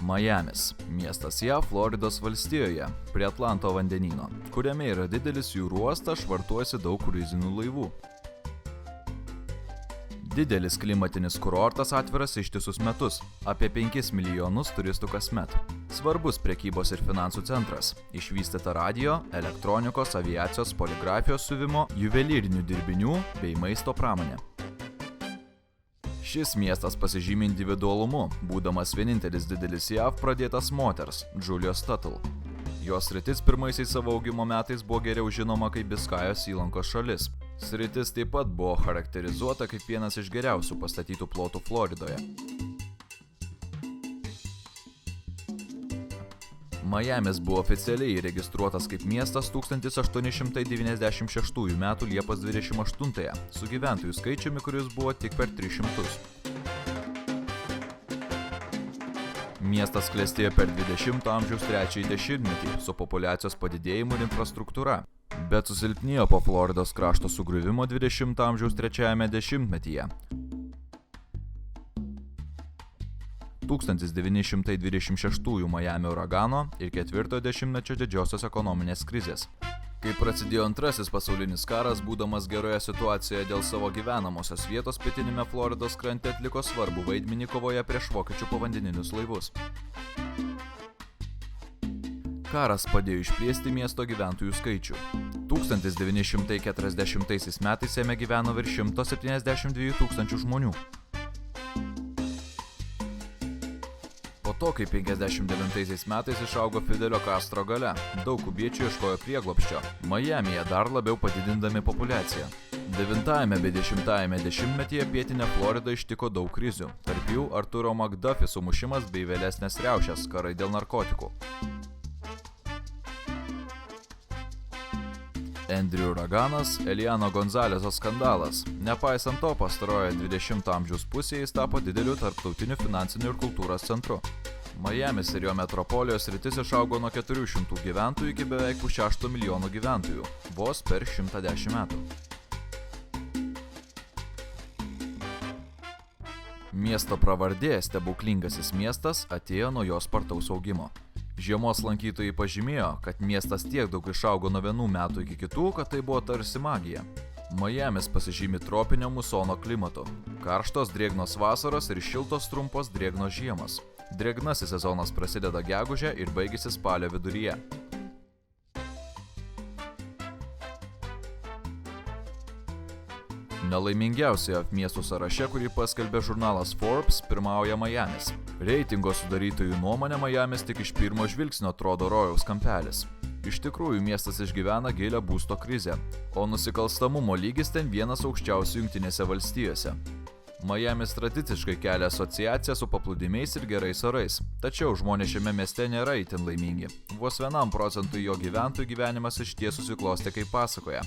Majamis – miestas JAV Floridos valstijoje, prie Atlanto vandenyno, kuriame yra didelis jūrų uostas, švartuojasi daug kruizinių laivų. Didelis klimatinis kurortas atviras ištisus metus, apie 5 milijonus turistų kasmet. Svarbus prekybos ir finansų centras, išvystyta radio, elektronikos, aviacijos, poligrafijos siuvimo, juvelyrinių dirbinių bei maisto pramonė. Šis miestas pasižymi individualumu, būdamas vienintelis didelis JAV pradėtas moters, Julios Tuttle. Jos sritis pirmaisiais savo augimo metais buvo geriau žinoma kaip Biskajos įlankos šalis. Sritis taip pat buvo charakterizuota kaip vienas iš geriausių pastatytų plotų Floridoje. Majamis buvo oficialiai įregistruotas kaip miestas 1896 m. Liepos 28, su gyventojų skaičiumi, kuris buvo tik per 300. Miestas klestėjo per 20 amžiaus trečiąjį dešimtmetį su populiacijos padidėjimu ir infrastruktūra, bet susilpnėjo po Floridos krašto sugriuvimo 20 amžiaus trečiajame dešimtmetyje. 1926 Majamio uragano ir 4 dešimtmečio didžiosios ekonominės krizės. Kai prasidėjo antrasis pasaulinis karas, būdamas geroje situacijoje dėl savo gyvenamosios vietos pietinėme Floridos krante atliko svarbų vaidmenį kovoje prieš vokiečių povandeninius laivus. Karas padėjo išplėsti miesto gyventojų skaičių. 1940 metais jame gyveno virš 172 tūkstančių žmonių. Po to, kai 59 metais išaugo Fidelio Castro galia, daug kubiečių ieškojo prieglobsčio, Majamyje dar labiau padidindami populiaciją. 9 bei 10 dešimtmetyje pietinę Floridą ištiko daug krizių, tarp jų Arturo McDuffie sumušimas bei vėlesnės riaušės, karai dėl narkotikų. Andrew uraganas, Eliano Gonzalezo skandalas. Nepaisant to, pastarojoje 20 amžiaus pusėje jis tapo dideliu tarptautiniu finansiniu ir kultūros centru. Majamis ir jo metropolijos sritis išaugo nuo 400 gyventojų iki beveik 6 milijonų gyventojų, vos per 110 metų. Miesto pravardė, stebuklingasis miestas, atėjo nuo jo spartaus augimo. Žiemos lankytojai pažymėjo, kad miestas tiek daug išaugo nuo vienų metų iki kitų, kad tai buvo tarsi magija. Majamis pasižymi tropinio musono klimatu. Karštos drėgnos vasaros ir šiltos trumpos drėgnos žiemos. Drėgnasis sezonas prasideda gegužę ir baigėsi spalio viduryje. Nelaimingiausioje miestų sąraše, kurį paskelbė žurnalas Forbes, pirmauja Majamis. Reitingo sudarytojų nuomonė Majamis tik iš pirmo žvilgsnio atrodo rojaus kampelis. Iš tikrųjų, miestas išgyvena gilią būsto krizę, o nusikalstamumo lygis ten vienas aukščiausių Jungtinėse valstijose. Majamis tradiciškai kelia asociaciją su paplūdimiais ir gerais orais, tačiau žmonės šiame mieste nėra itin laimingi. Vos 1% jo gyventojų gyvenimas išties susiklostė kaip pasakoje,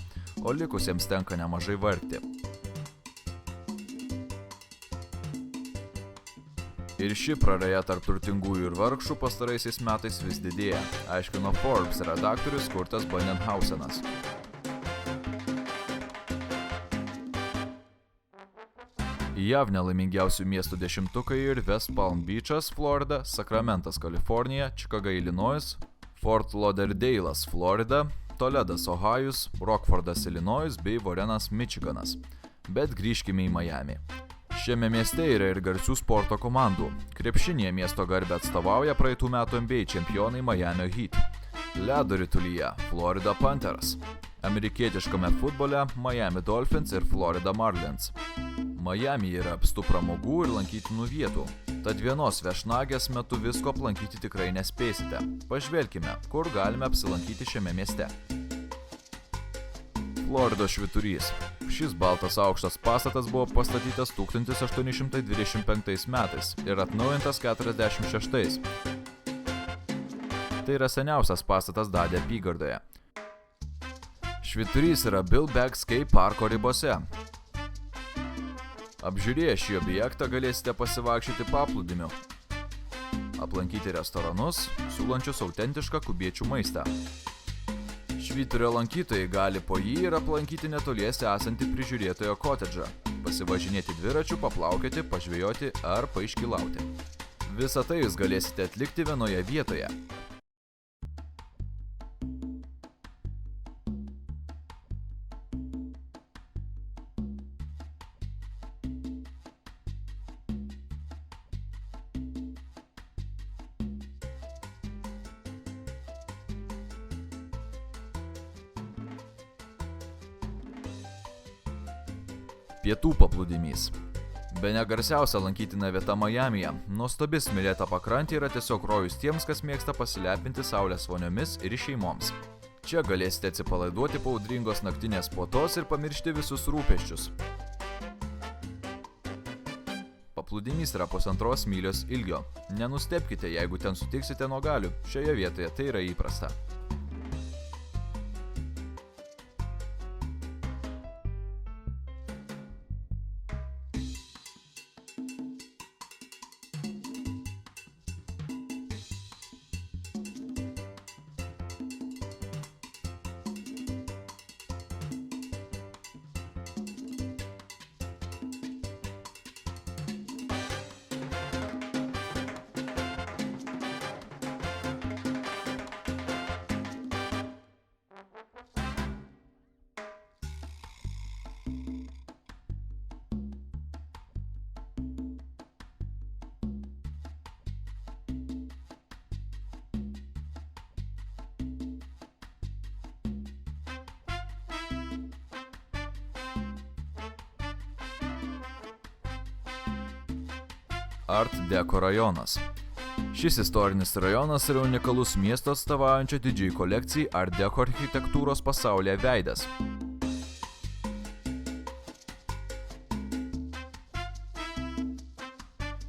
o likusiems tenka nemažai vargti. Ir ši praraja tarp turtingųjų ir vargšų pastaraisiais metais vis didėja, aiškino Forbes redaktorius Kurtas Banenhausenas. JAV nelaimingiausių miestų dešimtukai ir West Palm Beachas, Florida, Sakramentas, Kalifornija, Chicago, Illinois, Fort Lauderdale'as, Florida, Toledas, Ohajus, Rockfordas, Illinois bei Warenas, Michiganas. Bet grįžkime į Majamį. Šiame mieste yra ir garsių sporto komandų. Krepšinėje miesto garbę atstovauja praeitų metų NBA čempionai Miami Heat. Ledo ritulyje Florida Panthers. Amerikietiškame futbole Miami Dolphins ir Florida Marlins. Majamyje yra apstu pramogų ir lankytinų vietų, tad vienos viešnagės metu visko aplankyti tikrai nespėsite. Pažvelkime, kur galime apsilankyti šiame mieste. Floridos švyturys. Šis baltas aukštas pastatas buvo pastatytas 1825 metais ir atnaujintas 46. Tai yra seniausias pastatas Dadė apygardoje. Švyturys yra Bill Beggs Skate parko ribose. Apžiūrėję šį objektą galėsite pasivaikščioti paplūdimiu, aplankyti restoranus, siūlančius autentišką kubiečių maistą. Švyturio lankytojai gali po jį ir aplankyti netoliese esantį prižiūrėtojo kotedžą, pasivažinėti dviračiu, paplaukioti, pažvejoti ar paiškilauti. Visą tai jūs galėsite atlikti vienoje vietoje. Pietų paplūdimys. Bene garsiausia lankytina vieta Majamyje, nuostabi smėlėta pakrantė yra tiesiog rojus tiems, kas mėgsta pasilepinti saulės voniomis ir šeimoms. Čia galėsite atsipalaiduoti po audringos naktinės puotos ir pamiršti visus rūpesčius. Paplūdimys yra 1,5 mylios ilgio. Nenustebkite, jeigu ten sutiksite nuogalių, šioje vietoje tai yra įprasta. Art Deco rajonas. Šis istorinis rajonas yra unikalus miesto atstovaujančio didžiai kolekcijai Art Deco architektūros pasaulyje veidas.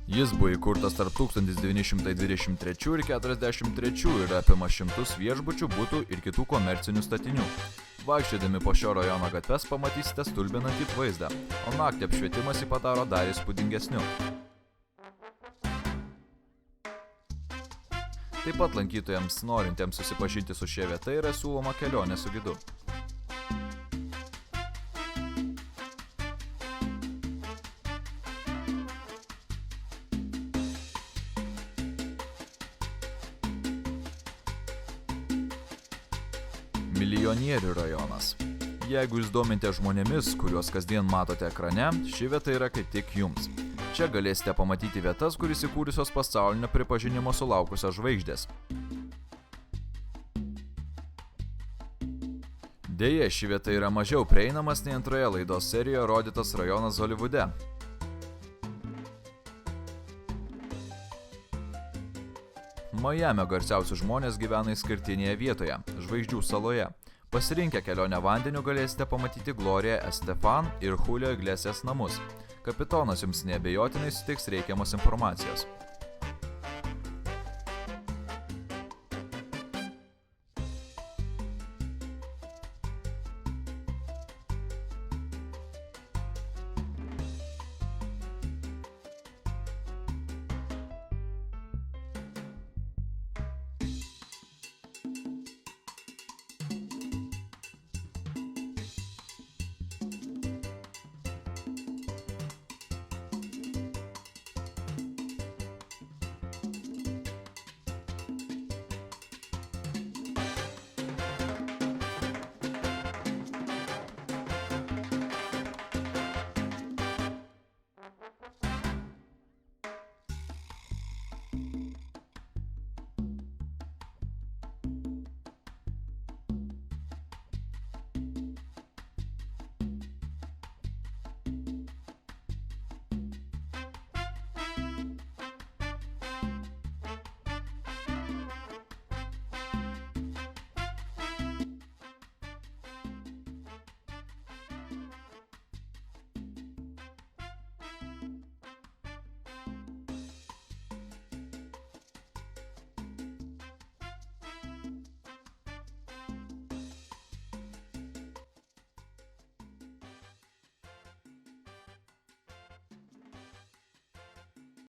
Jis buvo įkurtas tarp 1923 ir 1943 ir apima šimtus viešbučių, butų ir kitų komercinių statinių. Vaikščiodami po šio rajono gatves pamatysite stulbinantį vaizdą, o naktį apšvietimas jį padaro dar įspūdingesniu. Taip pat lankytojams norintiems susipažinti su šia vieta yra siūloma kelionė su gidu. Milijonierių rajonas. Jeigu jūs domite žmonėmis, kuriuos kasdien matote ekrane, ši vieta yra kaip tik jums. Čia galėsite pamatyti vietas, kur įsikūrusios pasaulinio pripažinimo sulaukusios žvaigždės. Deja, ši vieta yra mažiau prieinamas nei antroje laidos serijoje rodytas rajonas Holivude. Majamio garsiausi žmonės gyvena išskirtinėje vietoje – Žvaigždžių saloje. Pasirinkę kelionę vandeniu galėsite pamatyti Gloria Estefan ir Julio Iglesias namus. Kapitonas jums neabejotinai suteiks reikiamos informacijos.